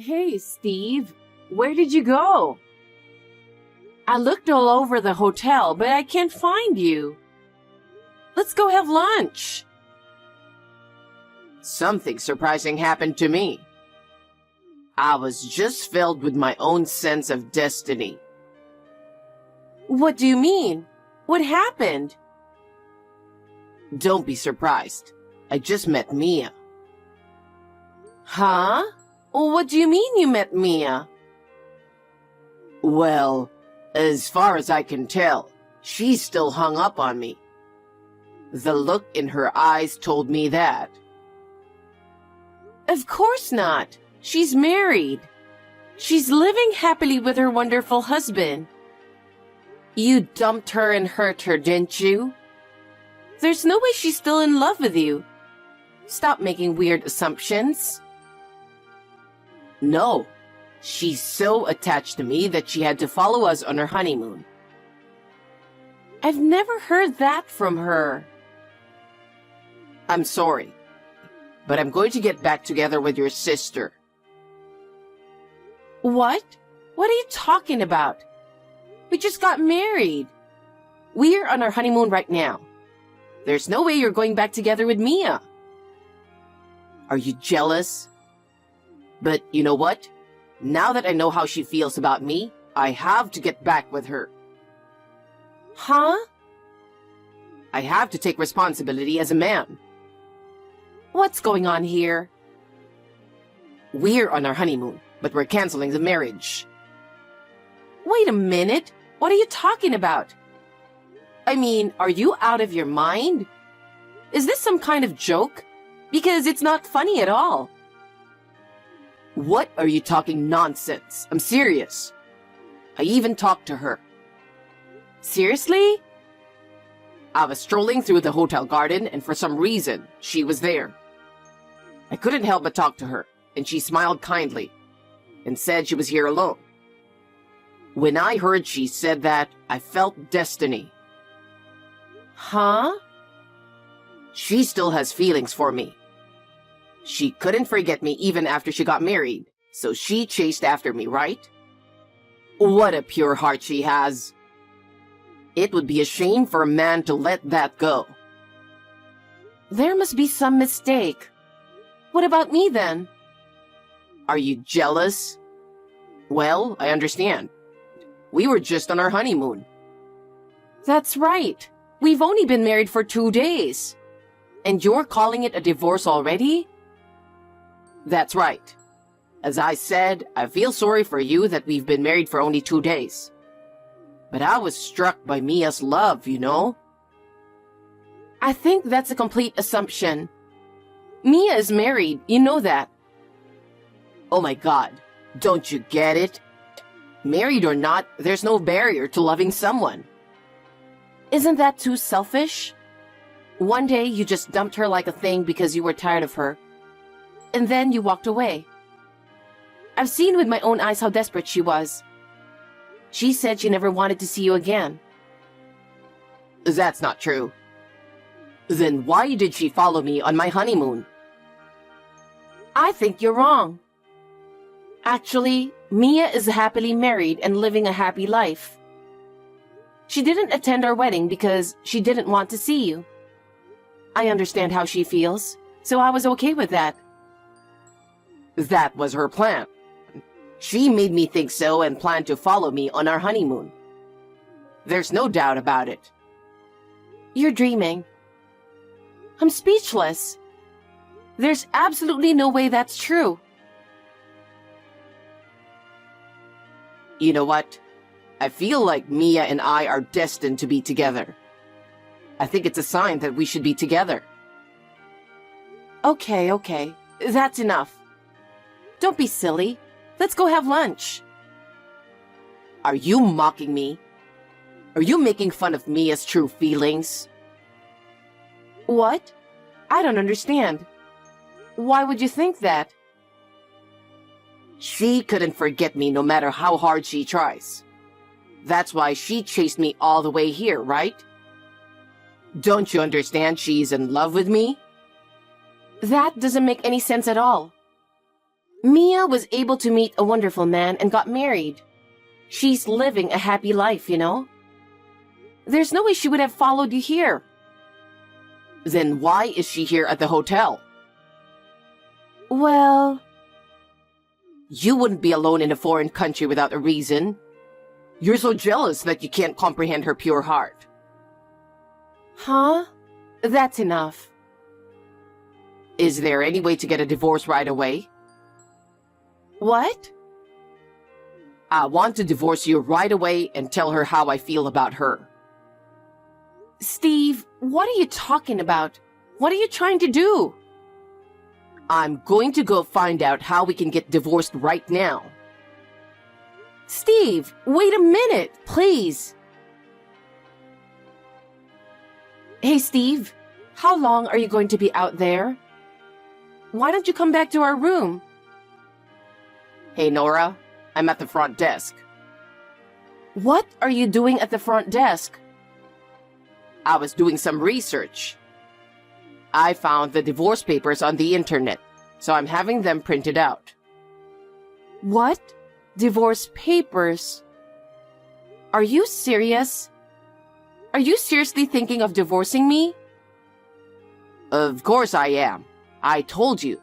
Hey, Steve, where did you go? I looked all over the hotel, but I can't find you. Let's go have lunch. Something surprising happened to me. I was just filled with my own sense of destiny. What do you mean? What happened? Don't be surprised. I just met Mia. Huh? What do you mean you met Mia? Well, as far as I can tell, she's still hung up on me. The look in her eyes told me that. Of course not. She's married. She's living happily with her wonderful husband. You dumped her and hurt her, didn't you? There's no way she's still in love with you. Stop making weird assumptions. No, she's so attached to me that she had to follow us on her honeymoon. I've never heard that from her. I'm sorry, but I'm going to get back together with your sister. What? What are you talking about? We just got married. We're on our honeymoon right now. There's no way you're going back together with Mia. Are you jealous? But you know what? Now that I know how she feels about me, I have to get back with her. Huh? I have to take responsibility as a man. What's going on here? We're on our honeymoon, but we're canceling the marriage. Wait a minute. What are you talking about? I mean, are you out of your mind? Is this some kind of joke? Because it's not funny at all. What are you talking nonsense? I'm serious. I even talked to her. Seriously? I was strolling through the hotel garden and for some reason, she was there. I couldn't help but talk to her, and she smiled kindly and said she was here alone. When I heard she said that, I felt destiny. Huh? She still has feelings for me. She couldn't forget me even after she got married, so she chased after me, right? What a pure heart she has. It would be a shame for a man to let that go. There must be some mistake. What about me then? Are you jealous? Well, I understand. We were just on our honeymoon. That's right. We've only been married for 2 days. And you're calling it a divorce already? That's right. As I said, I feel sorry for you that we've been married for only 2 days. But I was struck by Mia's love, you know? I think that's a complete assumption. Mia is married, you know that. Oh my God, don't you get it? Married or not, there's no barrier to loving someone. Isn't that too selfish? One day you just dumped her like a thing because you were tired of her. And then you walked away. I've seen with my own eyes how desperate she was. She said she never wanted to see you again. That's not true. Then why did she follow me on my honeymoon? I think you're wrong. Actually, Mia is happily married and living a happy life. She didn't attend our wedding because she didn't want to see you. I understand how she feels, so I was okay with that. That was her plan. She made me think so and planned to follow me on our honeymoon. There's no doubt about it. You're dreaming. I'm speechless. There's absolutely no way that's true. You know what? I feel like Mia and I are destined to be together. I think it's a sign that we should be together. Okay. That's enough. Don't be silly. Let's go have lunch. Are you mocking me? Are you making fun of Mia's true feelings? What? I don't understand. Why would you think that? She couldn't forget me no matter how hard she tries. That's why she chased me all the way here, right? Don't you understand she's in love with me? That doesn't make any sense at all. Mia was able to meet a wonderful man and got married. She's living a happy life, you know? There's no way she would have followed you here. Then why is she here at the hotel? Well, You wouldn't be alone in a foreign country without a reason. You're so jealous that you can't comprehend her pure heart. huh? That's enough. Is there any way to get a divorce right away? What? I want to divorce you right away and tell her how I feel about her. Steve, what are you talking about? What are you trying to do? I'm going to go find out how we can get divorced right now. Steve, wait a minute, please. Hey, Steve, how long are you going to be out there? Why don't you come back to our room? Hey, Nora, I'm at the front desk. What are you doing at the front desk? I was doing some research. I found the divorce papers on the internet, so I'm having them printed out. What? Divorce papers? Are you serious? Are you seriously thinking of divorcing me? Of course I am. I told you.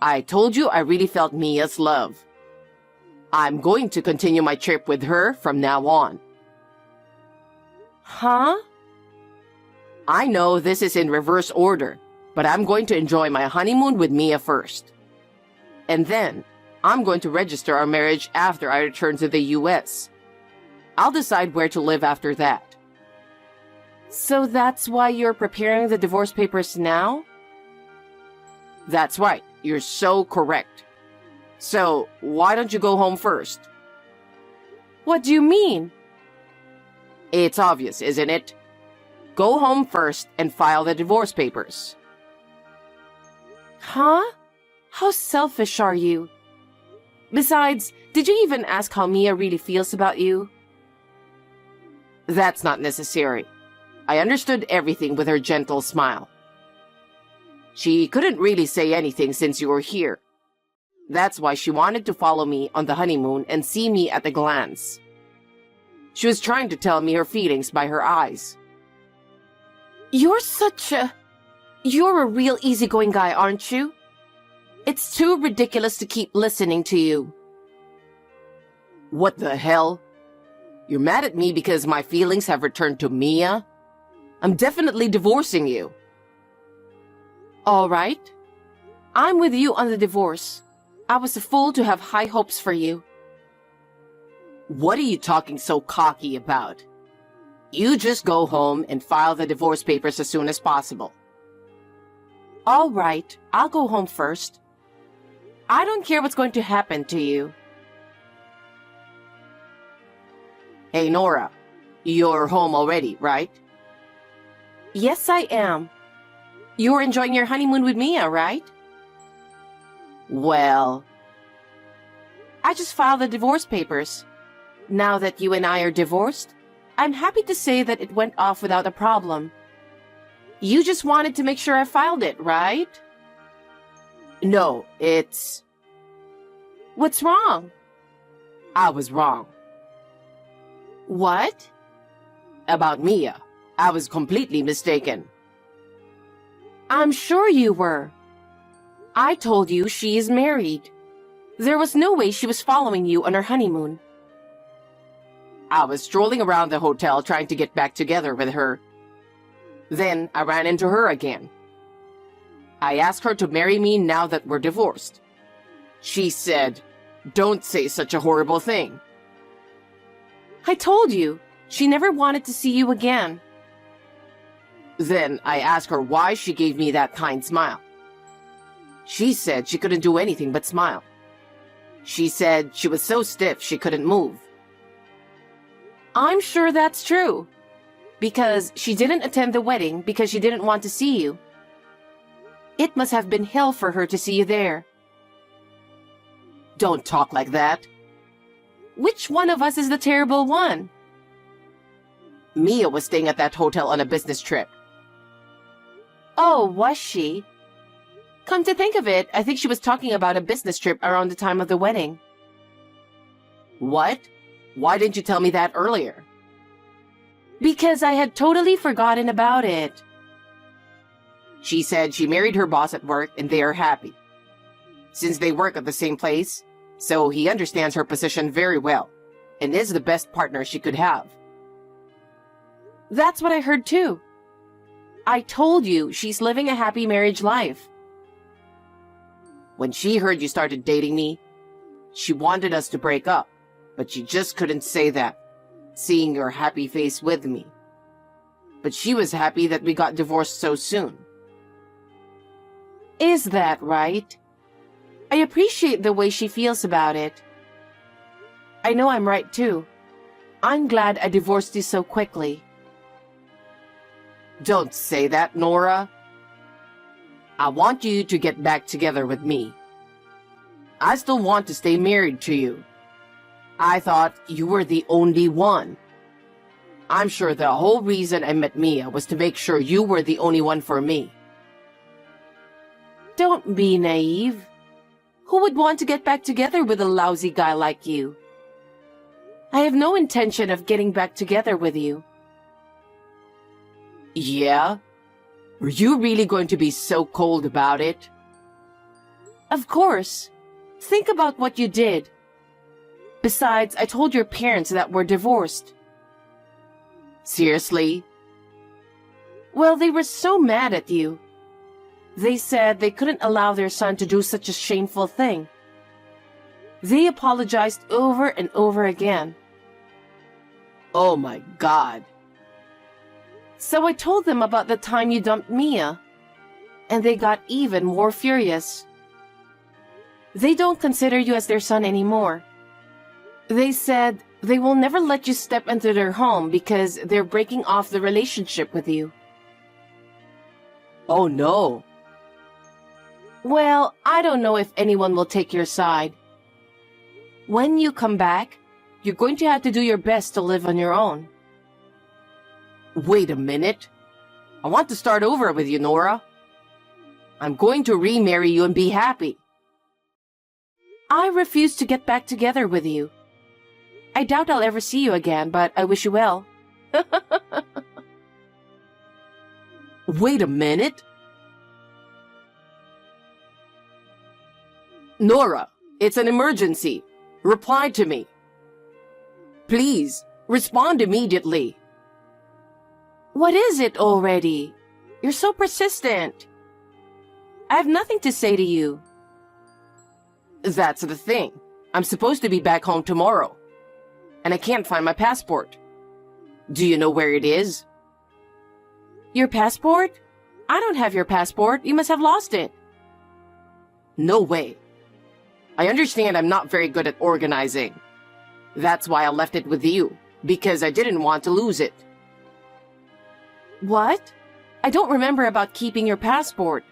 I really felt Mia's love. I'm going to continue my trip with her from now on. Huh? I know this is in reverse order, but I'm going to enjoy my honeymoon with Mia first. And then, I'm going to register our marriage after I return to the US. I'll decide where to live after that. So that's why you're preparing the divorce papers now? That's right, you're so correct. So, why don't you go home first? What do you mean? It's obvious, isn't it? Go home first and file the divorce papers. Huh? How selfish are you? Besides, did you even ask how Mia really feels about you? That's not necessary. I understood everything with her gentle smile. She couldn't really say anything since you were here. That's why she wanted to follow me on the honeymoon and see me at a glance. She was trying to tell me her feelings by her eyes. You're a real easygoing guy, aren't you? It's too ridiculous to keep listening to you. What the hell? You're mad at me because my feelings have returned to Mia? I'm definitely divorcing you. All right. I'm with you on the divorce. I was a fool to have high hopes for you. What are you talking so cocky about? You just go home and file the divorce papers as soon as possible. All right, I'll go home first. I don't care what's going to happen to you. Hey, Nora, you're home already, right? Yes, I am. You're enjoying your honeymoon with Mia, right? Well, I just filed the divorce papers. Now that you and I are divorced, I'm happy to say that it went off without a problem. You just wanted to make sure I filed it, right? no, it's... What's wrong? I was wrong. What? About Mia. I was completely mistaken. I'm sure you were. I told you she is married. There was no way she was following you on her honeymoon. I was strolling around the hotel trying to get back together with her. Then I ran into her again. I asked her to marry me now that we're divorced. She said, "Don't say such a horrible thing." I told you, she never wanted to see you again. Then I asked her why she gave me that kind smile. She said she couldn't do anything but smile. She said she was so stiff she couldn't move. I'm sure that's true. Because she didn't attend the wedding because she didn't want to see you. It must have been hell for her to see you there. Don't talk like that. Which one of us is the terrible one? Mia was staying at that hotel on a business trip. Oh, was she? Come to think of it, I think she was talking about a business trip around the time of the wedding. What? Why didn't you tell me that earlier? Because I had totally forgotten about it. She said she married her boss at work and they are happy. Since they work at the same place, so he understands her position very well and is the best partner she could have. That's what I heard too. I told you she's living a happy marriage life. When she heard you started dating me, she wanted us to break up, but she just couldn't say that, seeing your happy face with me. But she was happy that we got divorced so soon. Is that right? I appreciate the way she feels about it. I know I'm right too. I'm glad I divorced you so quickly. Don't say that, Nora. I want you to get back together with me. I still want to stay married to you. I thought you were the only one. I'm sure the whole reason I met Mia was to make sure you were the only one for me. Don't be naive. Who would want to get back together with a lousy guy like you? I have no intention of getting back together with you. Yeah? Were you really going to be so cold about it? Of course. Think about what you did. Besides, I told your parents that we're divorced. Seriously? Well, they were so mad at you. They said they couldn't allow their son to do such a shameful thing. They apologized over and over again. Oh my God. So I told them about the time you dumped Mia, and they got even more furious. They don't consider you as their son anymore. They said they will never let you step into their home because they're breaking off the relationship with you. Oh no. Well, I don't know if anyone will take your side. When you come back, you're going to have to do your best to live on your own. Wait a minute. I want to start over with you, Nora. I'm going to remarry you and be happy. I refuse to get back together with you. I doubt I'll ever see you again, but I wish you well. Wait a minute. Nora, it's an emergency. Reply to me. Please, respond immediately. What is it already? You're so persistent. I have nothing to say to you. That's the thing. I'm supposed to be back home tomorrow. And I can't find my passport. Do you know where it is? Your passport? I don't have your passport. You must have lost it. No way. I understand I'm not very good at organizing. That's why I left it with you, because I didn't want to lose it. What? I don't remember about keeping your passport.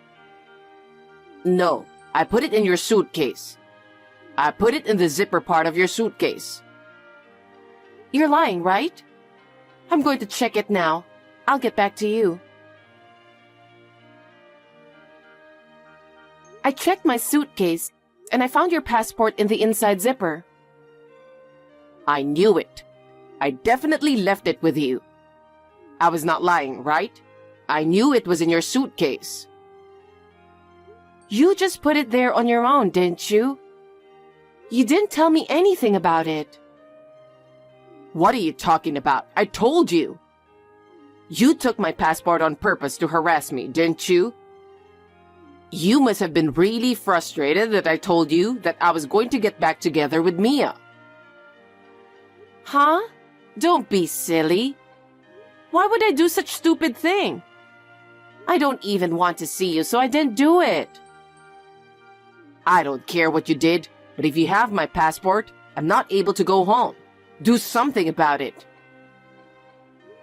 No, I put it in your suitcase. I put it in the zipper part of your suitcase. You're lying, right? I'm going to check it now. I'll get back to you. I checked my suitcase, and I found your passport in the inside zipper. I knew it. I definitely left it with you. I was not lying, right? I knew it was in your suitcase. You just put it there on your own, didn't you? You didn't tell me anything about it. What are you talking about? I told you. You took my passport on purpose to harass me, didn't you? You must have been really frustrated that I told you that I was going to get back together with Mia. Huh? Don't be silly. Why would I do such stupid thing? I don't even want to see you, so I didn't do it. I don't care what you did, but if you have my passport, I'm not able to go home. Do something about it.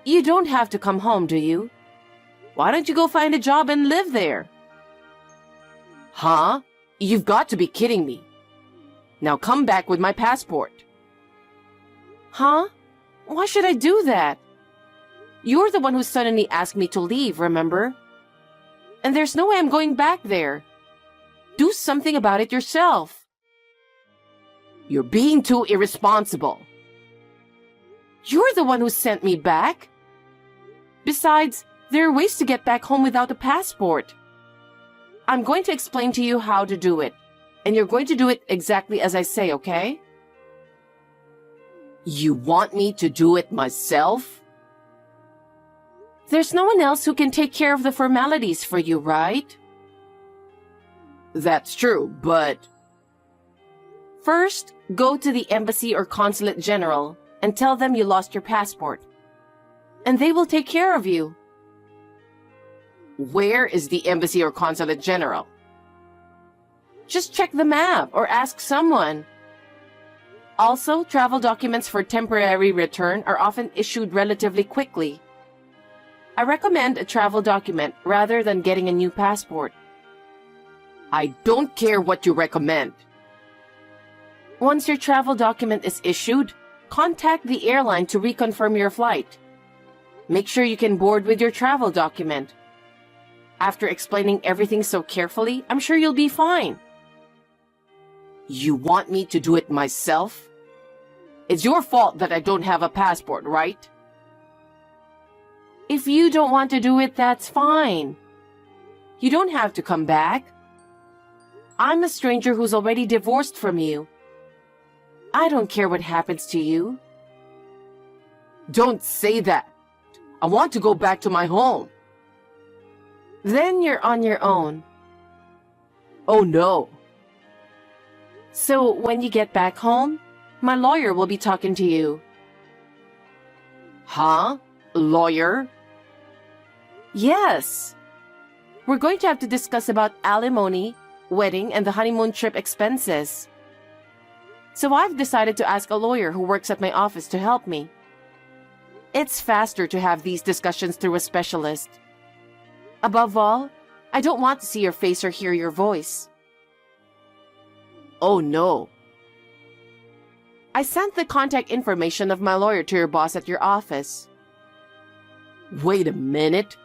You don't have to come home, do you? Why don't you go find a job and live there? Huh? You've got to be kidding me. Now come back with my passport. Huh? Why should I do that? You're the one who suddenly asked me to leave, remember? And there's no way I'm going back there. Do something about it yourself. You're being too irresponsible. You're the one who sent me back. Besides, there are ways to get back home without a passport. I'm going to explain to you how to do it, and you're going to do it exactly as I say, okay? You want me to do it myself? There's no one else who can take care of the formalities for you, right? That's true, but... First, go to the embassy or consulate general and tell them you lost your passport. And they will take care of you. Where is the embassy or consulate general? Just check the map or ask someone. Also, travel documents for temporary return are often issued relatively quickly. I recommend a travel document rather than getting a new passport. I don't care what you recommend. Once your travel document is issued, contact the airline to reconfirm your flight. Make sure you can board with your travel document. After explaining everything so carefully, I'm sure you'll be fine. You want me to do it myself? It's your fault that I don't have a passport, right? If you don't want to do it, that's fine. You don't have to come back. I'm a stranger who's already divorced from you. I don't care what happens to you. Don't say that. I want to go back to my home. Then you're on your own. Oh no. So when you get back home, my lawyer will be talking to you. Huh? Lawyer? Yes. We're going to have to discuss about alimony, wedding, and the honeymoon trip expenses. So I've decided to ask a lawyer who works at my office to help me. It's faster to have these discussions through a specialist. Above all, I don't want to see your face or hear your voice. Oh no. I sent the contact information of my lawyer to your boss at your office. Wait a minute.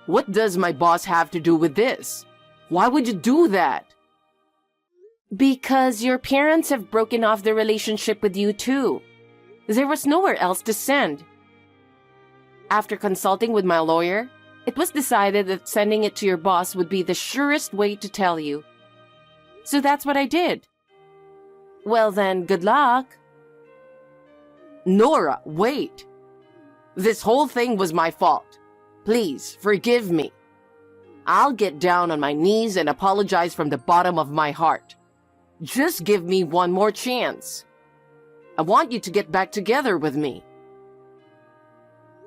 What does my boss have to do with this? Why would you do that? Because your parents have broken off their relationship with you too. There was nowhere else to send. After consulting with my lawyer, it was decided that sending it to your boss would be the surest way to tell you. So that's what I did. Well then, good luck. Nora, wait. This whole thing was my fault. Please, forgive me. I'll get down on my knees and apologize from the bottom of my heart. Just give me one more chance. I want you to get back together with me.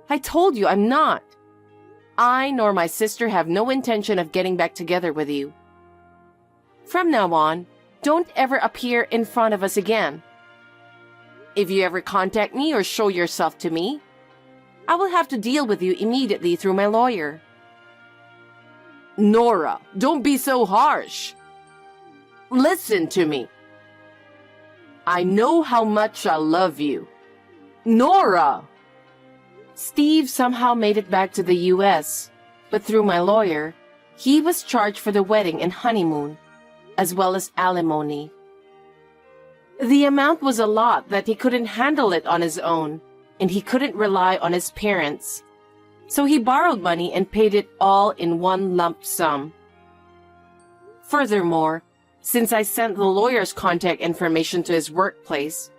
I told you I'm not. I nor my sister have no intention of getting back together with you. From now on, don't ever appear in front of us again. If you ever contact me or show yourself to me, I will have to deal with you immediately through my lawyer. Nora, don't be so harsh. Listen to me. I know how much I love you. Nora! Steve somehow made it back to the U.S., but through my lawyer, he was charged for the wedding and honeymoon, as well as alimony. The amount was a lot that he couldn't handle it on his own, and he couldn't rely on his parents. So he borrowed money and paid it all in one lump sum. Furthermore, since I sent the lawyer's contact information to his workplace,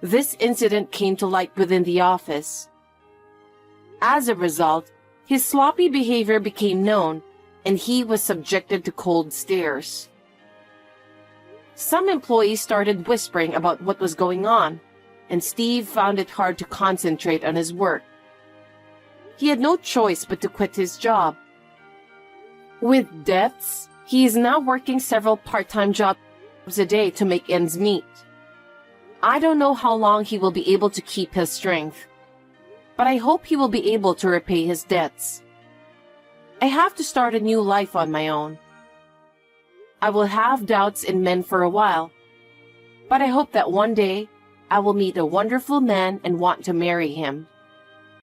this incident came to light within the office. As a result, his sloppy behavior became known, and he was subjected to cold stares. Some employees started whispering about what was going on, and Steve found it hard to concentrate on his work. He had no choice but to quit his job. With debts, he is now working several part-time jobs a day to make ends meet. I don't know how long he will be able to keep his strength, but I hope he will be able to repay his debts. I have to start a new life on my own. I will have doubts in men for a while, but I hope that one day I will meet a wonderful man and want to marry him.